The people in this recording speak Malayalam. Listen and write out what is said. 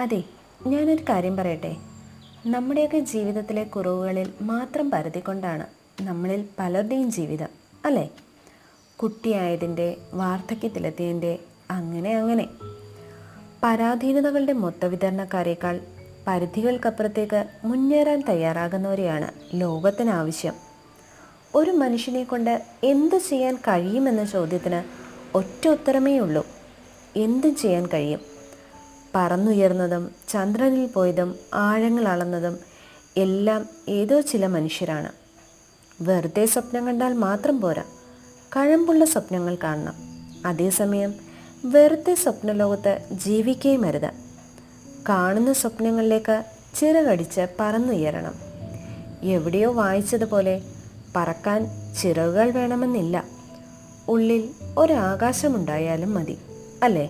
അതെ, ഞാനൊരു കാര്യം പറയട്ടെ. നമ്മുടെയൊക്കെ ജീവിതത്തിലെ കുറവുകളിൽ മാത്രം പരതിക്കൊണ്ടാണ് നമ്മളിൽ പലരുടെയും ജീവിതം, അല്ലേ? കുട്ടിയായതിൻ്റെ, വാർദ്ധക്യത്തിലെത്തിയതിൻ്റെ, അങ്ങനെ അങ്ങനെ. പരാധീനതകളുടെ മൊത്തവിതരണക്കാരേക്കാൾ പരിധികൾക്കപ്പുറത്തേക്ക് മുന്നേറാൻ തയ്യാറാകുന്നവരെയാണ് ലോകത്തിനാവശ്യം. ഒരു മനുഷ്യനെ കൊണ്ട് എന്ത് ചെയ്യാൻ കഴിയുമെന്ന ചോദ്യത്തിന് ഒറ്റ ഉത്തരമേ ഉള്ളൂ: എന്തും ചെയ്യാൻ കഴിയും. പറന്നുയർന്നതും ചന്ദ്രനിൽ പോയതും ആഴങ്ങൾ അളന്നതും എല്ലാം ഏതോ ചില മനുഷ്യരാണ്. വെറുതെ സ്വപ്നം കണ്ടാൽ മാത്രം പോരാ, കഴമ്പുള്ള സ്വപ്നങ്ങൾ കാണണം. അതേസമയം വെറുതെ സ്വപ്നലോകത്ത് ജീവിക്കുകയും അരുത്. കാണുന്ന സ്വപ്നങ്ങളിലേക്ക് ചിറകടിച്ച് പറന്നുയരണം. എവിടെയോ വായിച്ചതുപോലെ പറക്കാൻ ചിറകുകൾ വേണമെന്നില്ല, ഉള്ളിൽ ഒരാകാശമുണ്ടായാലും മതി, അല്ലേ?